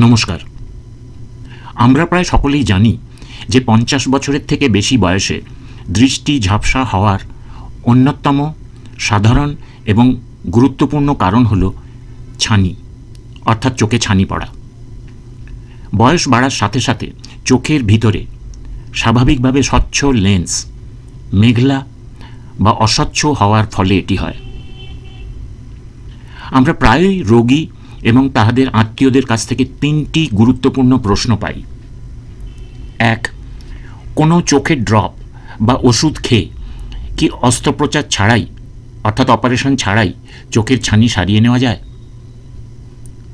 নমস্কার। আমরা প্রায় সকলেই জানি যে ৫০ বছরের থেকে বেশি বয়সে দৃষ্টি ঝাপসা হওয়ার অন্যতম সাধারণ এবং গুরুত্বপূর্ণ কারণ হল ছানি, অর্থাৎ চোখে ছানি পড়া। বয়স বাড়ার সাথে সাথে চোখের ভিতরে স্বাভাবিকভাবে স্বচ্ছ লেন্স মেঘলা বা অস্বচ্ছ হওয়ার ফলে এটি হয়। আমরা প্রায়ই রোগী এবং তাদের আত্মীয়দের কাছ থেকে ৩টি গুরুত্বপূর্ণ প্রশ্ন পাই। ১. কোনো চোখের ড্রপ বা ওষুধ খেয়ে কি অস্ত্রোপচার ছাড়াই অর্থাৎ অপারেশন ছাড়াই চোখের ছানি সারিয়ে নেওয়া যায়?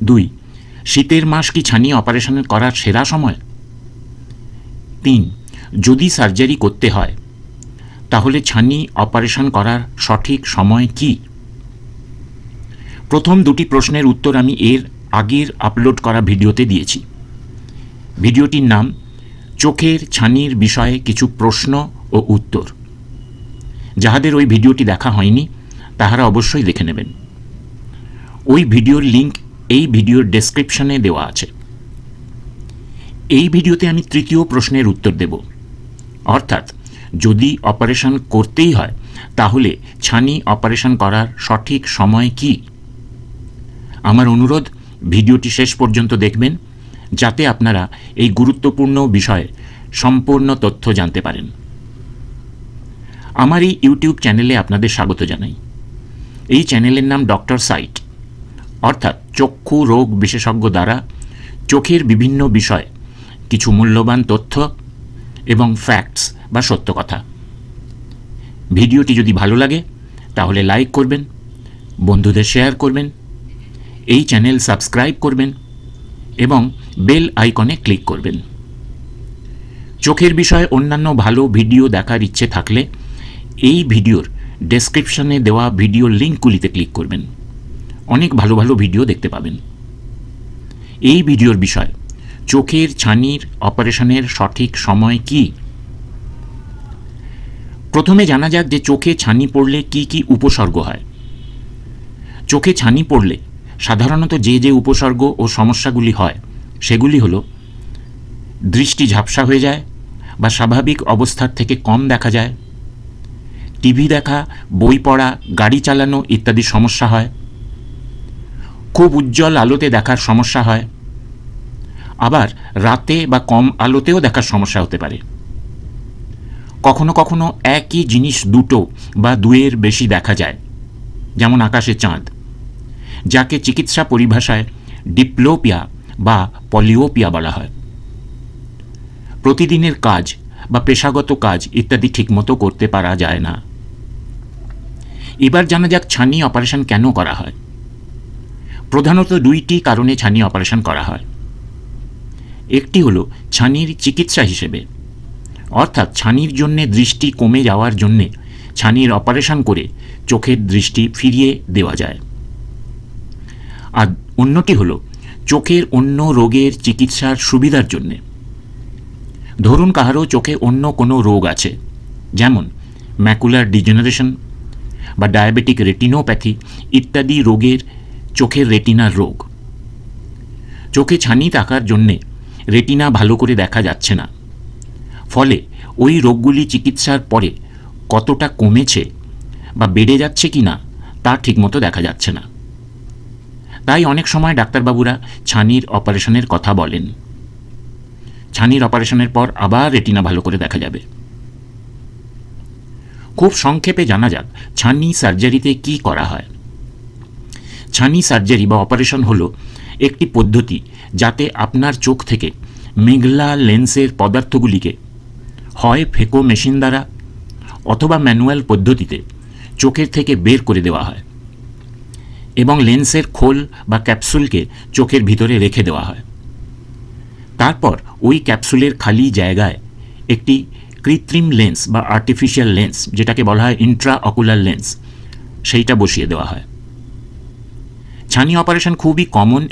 ২. শীতের মাস কি ছানি অপারেশন করার সেরা সময়? ৩. যদি সার্জারি করতে হয় তাহলে ছানি অপারেশন করার সঠিক সময় কি? প্রথম দুটি প্রশ্নের উত্তর আমি এর আগের আপলোড করা ভিডিওতে দিয়েছি। ভিডিওটির নাম চোখের ছানির বিষয়ে কিছু প্রশ্ন ও উত্তর। যাহাদের ওই ভিডিওটি দেখা হয়নি তাহারা অবশ্যই দেখে নেবেন। ওই ভিডিওর লিঙ্ক এই ভিডিওর ডেসক্রিপশনে দেওয়া আছে। এই ভিডিওতে আমি তৃতীয় প্রশ্নের উত্তর দেব, অর্থাৎ যদি অপারেশন করতেই হয় তাহলে ছানি অপারেশন করার সঠিক সময় কি? আমার অনুরোধ, ভিডিওটি শেষ পর্যন্ত দেখবেন যাতে আপনারা এই গুরুত্বপূর্ণ বিষয়ে সম্পূর্ণ তথ্য জানতে পারেন। আমার এই ইউটিউব চ্যানেলে আপনাদের স্বাগত জানাই। এই চ্যানেলের নাম ডক্টর সাইট, অর্থাৎ চক্ষু রোগ বিশেষজ্ঞ দ্বারা চোখের বিভিন্ন বিষয়ে কিছু মূল্যবান তথ্য এবং ফ্যাক্টস বা সত্য কথা। ভিডিওটি যদি ভালো লাগে তাহলে লাইক করবেন, বন্ধুদের শেয়ার করবেন, এই চ্যানেল সাবস্ক্রাইব করবেন এবং বেল আইকনে ক্লিক করবেন। চোখের বিষয়ে অন্যান্য ভালো ভিডিও দেখার ইচ্ছে থাকলে এই ভিডিওর ডেসক্রিপশনে দেওয়া ভিডিও লিঙ্কগুলিতে ক্লিক করবেন। অনেক ভালো ভালো ভিডিও দেখতে পাবেন। এই ভিডিওর বিষয় চোখের ছানির অপারেশনের সঠিক সময় কি? প্রথমে জানা যাক যে চোখে ছানি পড়লে কি কি উপসর্গ হয়। চোখে ছানি পড়লে সাধারণত যে উপসর্গ ও সমস্যাগুলি হয় সেগুলি হল দৃষ্টি ঝাপসা হয়ে যায় বা স্বাভাবিক অবস্থার থেকে কম দেখা যায়, টিভি দেখা, বই পড়া, গাড়ি চালানো ইত্যাদি সমস্যা হয়, খুব উজ্জ্বল আলোতে দেখার সমস্যা হয়, আবার রাতে বা কম আলোতেও দেখার সমস্যা হতে পারে। কখনো কখনো একই জিনিস দুটো বা দুয়ের বেশি দেখা যায়, যেমন আকাশে চাঁদ, যাকে চিকিৎসা পরিভাষায় ডিপ্লোপিয়া বা পলিওপিয়া বলা হয়। প্রতিদিনের কাজ বা পেশাগত কাজ ইত্যাদি ঠিকমতো করতে পারা যায় না। এবার জানা যাক ছানি অপারেশন কেন করা হয়। প্রধানত দুইটি কারণে ছানি অপারেশন করা হয়। একটি হলো ছানির চিকিৎসা হিসেবে, অর্থাৎ ছানির জন্যে দৃষ্টি কমে যাওয়ার জন্যে ছানির অপারেশন করে চোখের দৃষ্টি ফিরিয়ে দেওয়া যায়। আর অন্যটি হলো চোখের অন্য রোগের চিকিৎসার সুবিধার জন্যে। ধরুন কাহারও চোখে অন্য কোনো রোগ আছে, যেমন ম্যাকুলার ডিজেনারেশন বা ডায়াবেটিক রেটিনোপ্যাথি ইত্যাদি রোগের চোখের রেটিনার রোগ। চোখে ছানি থাকার জন্যে রেটিনা ভালো করে দেখা যাচ্ছে না, ফলে ওই রোগগুলি চিকিৎসার পরে কতটা কমেছে বা বেড়ে যাচ্ছে কি না তা ঠিকমতো দেখা যাচ্ছে না। তাই অনেক সময় ডাক্তারবাবুরা ছানির অপারেশনের কথা বলেন। ছানির অপারেশনের পর আবার রেটিনা ভালো করে দেখা যাবে। খুব সংক্ষেপে জানা যাক ছানি সার্জারিতে কি করা হয়। ছানি সার্জারি বা অপারেশন হলো একটি পদ্ধতি যাতে আপনার চোখ থেকে মেঘলা লেন্সের পদার্থগুলিকে হয় ফেকো মেশিন দ্বারা অথবা ম্যানুয়াল পদ্ধতিতে চোখের থেকে বের করে দেওয়া হয় এবং লেন্সের খোল বা ক্যাপসুলকে চোখের ভিতরে রেখে দেওয়া হয়। তারপর ওই ক্যাপসুলের খালি জায়গায় একটি কৃত্রিম লেন্স বা আর্টিফিশিয়াল লেন্স, যেটাকে বলা হয় ইন্ট্রা অকুলার লেন্স, সেইটা বসিয়ে দেওয়া হয়। ছানি অপারেশন খুবই কমন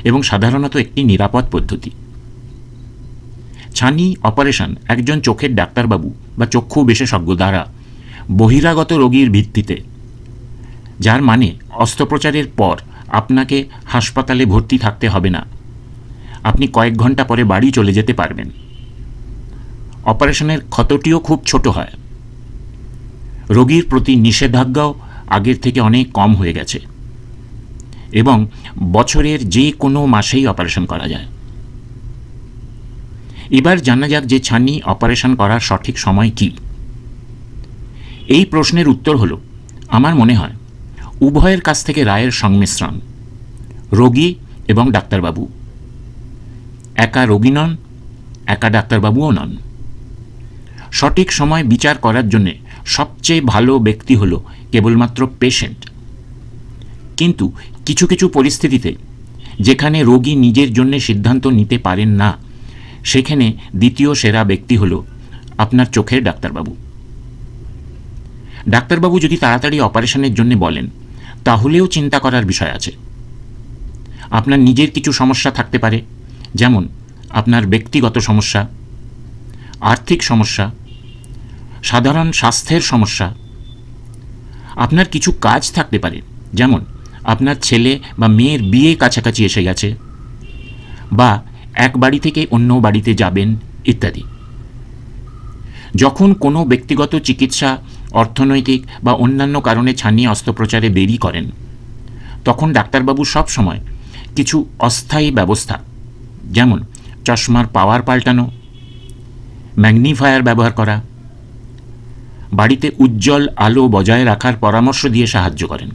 এবং সাধারণত একটি নিরাপদ পদ্ধতি। ছানি অপারেশন একজন চোখের ডাক্তারবাবু বা চক্ষু বিশেষজ্ঞ দ্বারা বহিরাগত রোগীর ভিত্তিতে, যার মানে অস্ত্রোপচারের পর আপনাকে হাসপাতালে ভর্তি থাকতে হবে না, আপনি কয়েক ঘন্টা পরে বাড়ি চলে যেতে পারবেন। অপারেশনের ক্ষতটিও খুব ছোট হয়। রোগীর প্রতি নিষেধাজ্ঞাও আগের থেকে অনেক কম হয়ে গেছে এবং বছরের যে কোনো মাসেই অপারেশন করা যায়। এবার জানা যাক যে ছানি অপারেশন করার সঠিক সময় কি। এই প্রশ্নের উত্তর হল, আমার মনে হয় উভয়ের কাছ থেকে রায়ের সংমিশ্রণ, রোগী এবং ডাক্তারবাবু। একা রোগী নন, একা ডাক্তারবাবুও নন। সঠিক সময় বিচার করার জন্যে সবচেয়ে ভালো ব্যক্তি হল কেবলমাত্র পেশেন্ট। কিন্তু কিছু কিছু পরিস্থিতিতে যেখানে রোগী নিজের জন্য সিদ্ধান্ত নিতে পারেন না, সেখানে দ্বিতীয় সেরা ব্যক্তি হল আপনার চোখের ডাক্তারবাবু। ডাক্তারবাবু যদি তাড়াতাড়ি অপারেশনের জন্য বলেন, তাহলেও চিন্তা করার বিষয় আছে। আপনার নিজের কিছু সমস্যা থাকতে পারে, যেমন আপনার ব্যক্তিগত সমস্যা, আর্থিক সমস্যা, সাধারণ স্বাস্থ্যের সমস্যা। আপনার কিছু কাজ থাকতে পারে, যেমন আপনার ছেলে বা মেয়ের বিয়ে কাছাকাছি এসে গেছে, বা এক বাড়ি থেকে অন্য বাড়িতে যাবেন ইত্যাদি। যখন কোনো ব্যক্তিগত চিকিৎসা, অর্থনৈতিক বা অন্যান্য কারণে ছানি অস্ত্রোপচারে দেরি করেন, তখন ডাক্তারবাবু সব সময় কিছু অস্থায়ী ব্যবস্থা, যেমন চশমার পাওয়ার পাল্টানো, ম্যাগনিফায়ার ব্যবহার করা, বাড়িতে উজ্জ্বল আলো বজায় রাখার পরামর্শ দিয়ে সাহায্য করেন।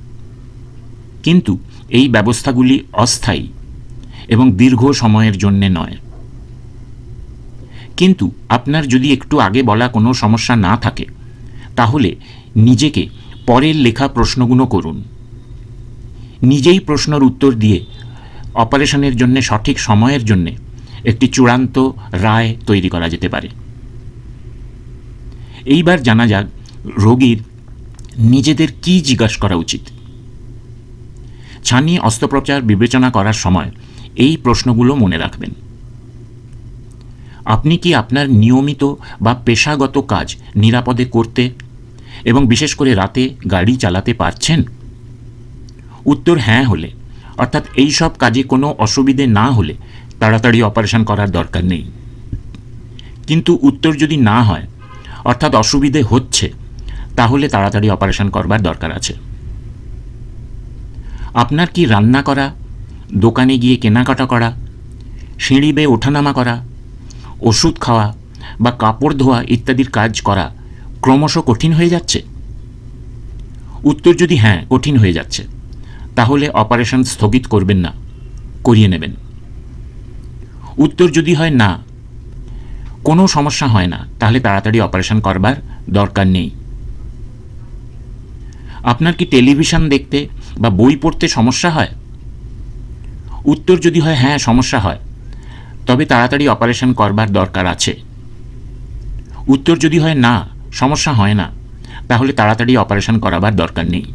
কিন্তু এই ব্যবস্থাগুলি অস্থায়ী এবং দীর্ঘ সময়ের জন্যে নয়। কিন্তু আপনার যদি একটু আগে বলা কোনো সমস্যা না থাকে, তাহলে নিজেকে পরের লেখা প্রশ্নগুলো করুন। নিজেই প্রশ্নের উত্তর দিয়ে অপারেশনের জন্য সঠিক সময়ের জন্য একটি চূড়ান্ত রায় তৈরি করা যেতে পারে। এইবার জানা যাক রোগীর নিজেদের কি জিজ্ঞাসা করা উচিত। ছানি অস্ত্রোপচার বিবেচনা করার সময় এই প্রশ্নগুলো মনে রাখবেন। আপনি কি আপনার নিয়মিত বা পেশাগত কাজ নিরাপদে করতে এবং বিশেষ করে রাতে গাড়ি চালাতে পারছেন? উত্তর হ্যাঁ হলে, অর্থাৎ এই সব কাজে কোনো অসুবিধে না হলে তাড়াতাড়ি অপারেশন করার দরকার নেই। কিন্তু উত্তর যদি না হয়, অর্থাৎ অসুবিধে হচ্ছে, তাহলে তাড়াতাড়ি অপারেশন করবার দরকার আছে। আপনার কি রান্না করা, দোকানে গিয়ে কেনাকাটা করা, সিঁড়ি বেয়ে ওঠানামা করা, ওষুধ খাওয়া বা কাপড় ধোয়া ইত্যাদির কাজ করা ক্রমশ কঠিন হয়ে যাচ্ছে? উত্তর যদি হ্যাঁ, কঠিন হয়ে যাচ্ছে, তাহলে অপারেশন স্থগিত করবেন না, করিয়ে নেবেন। উত্তর যদি হয় না, কোনো সমস্যা হয় না, তাহলে তাড়াতাড়ি অপারেশন করবার দরকার নেই। আপনার কি টেলিভিশন দেখতে বা বই পড়তে সমস্যা হয়? উত্তর যদি হয় হ্যাঁ, সমস্যা হয়, তবে তাড়াতাড়ি অপারেশন করবার দরকার আছে। উত্তর যদি হয় না, সমস্যা হয় না, তাহলে তাড়াতাড়ি অপারেশন করাবার দরকার নেই।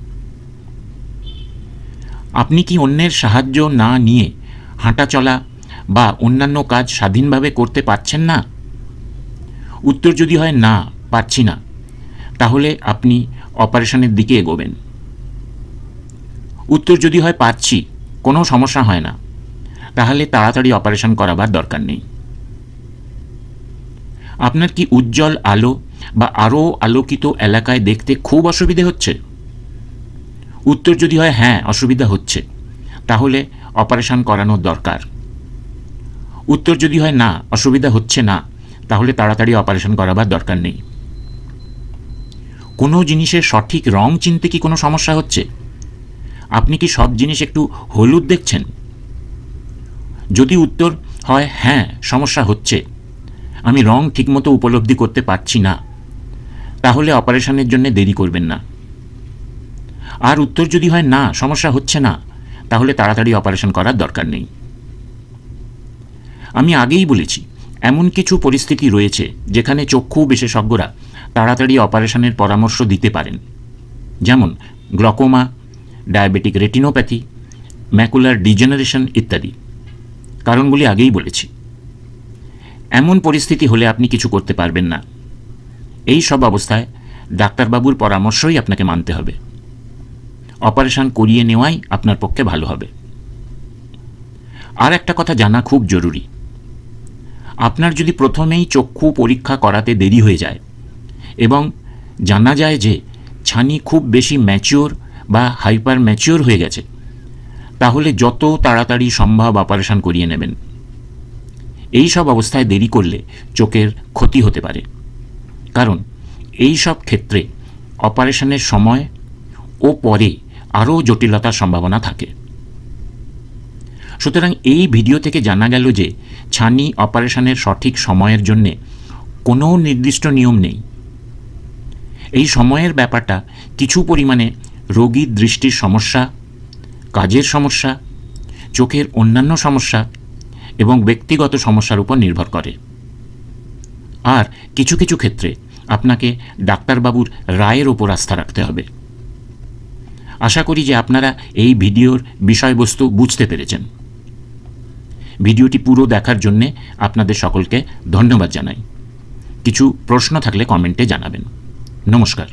আপনি কি অন্যের সাহায্য না নিয়ে হাঁটা চলা বা অন্যান্য কাজ স্বাধীনভাবে করতে পারছেন না? উত্তর যদি হয় না, পারছি না, তাহলে আপনি অপারেশনের দিকে এগোবেন। উত্তর যদি হয় পারছি, কোনো সমস্যা হয় না, তাহলে তাড়াতাড়ি অপারেশন করাবার দরকার নেই। আপনার কি উজ্জ্বল আলো বা আরও আলোকিত এলাকায় দেখতে খুব অসুবিধে হচ্ছে? উত্তর যদি হয় হ্যাঁ, অসুবিধা হচ্ছে, তাহলে অপারেশন করানোর দরকার। উত্তর যদি হয় না, অসুবিধা হচ্ছে না, তাহলে তাড়াতাড়ি অপারেশন করাবার দরকার নেই। কোনো জিনিসের সঠিক রং চিনতে কি কোনো সমস্যা হচ্ছে? আপনি কি সব জিনিস একটু হলুদ দেখছেন? যদি উত্তর হয় হ্যাঁ, সমস্যা হচ্ছে, আমি রং ঠিকমতো উপলব্ধি করতে পারছি না, তাহলে অপারেশনের জন্য দেরি করবেন না। আর উত্তর যদি হয় না, সমস্যা হচ্ছে না, তাহলে তাড়াতাড়ি অপারেশন করার দরকার নেই। আমি আগেই বলেছি, এমন কিছু পরিস্থিতি রয়েছে যেখানে চক্ষু বিশেষজ্ঞরা তাড়াতাড়ি অপারেশনের পরামর্শ দিতে পারেন, যেমন glaucoma, diabetic retinopathy, macular degeneration ইত্যাদি। কারণগুলি আগেই বলেছি। এমন পরিস্থিতি হলে আপনি কিছু করতে পারবেন না। এই সব অবস্থায় ডাক্তারবাবুর পরামর্শই আপনাকে মানতে হবে। অপারেশন করিয়ে নেওয়াই আপনার পক্ষে ভালো হবে। আর একটা কথা জানা খুব জরুরি, আপনার যদি প্রথমেই চক্ষু পরীক্ষা করাতে দেরি হয়ে যায় এবং জানা যায় যে ছানি খুব বেশি ম্যাচিওর বা হাইপার ম্যাচিওর হয়ে গেছে, তাহলে যত তাড়াতাড়ি সম্ভব অপারেশন করিয়ে নেবেন। এই সব অবস্থায় দেরি করলে চোখের ক্ষতি হতে পারে, কারণ এই সব ক্ষেত্রে অপারেশনের সময় ও পরে আরও জটিলতার সম্ভাবনা থাকে। সুতরাং এই ভিডিও থেকে জানা গেল যে ছানি অপারেশনের সঠিক সময়ের জন্যে কোনো নির্দিষ্ট নিয়ম নেই। এই সময়ের ব্যাপারটা কিছু পরিমাণে রোগীর দৃষ্টির সমস্যা, কাজের সমস্যা, চোখের অন্যান্য সমস্যা এবং ব্যক্তিগত সমস্যার উপর নির্ভর করে। আর কিছু কিছু ক্ষেত্রে আপনাকে ডাক্তারবাবুর রায়ের ওপর আস্থা রাখতে হবে। আশা করি যে আপনারা এই ভিডিওর বিষয়বস্তু বুঝতে পেরেছেন। ভিডিওটি পুরো দেখার জন্যে আপনাদের সকলকে ধন্যবাদ জানাই। কিছু প্রশ্ন থাকলে কমেন্টে জানাবেন। নমস্কার।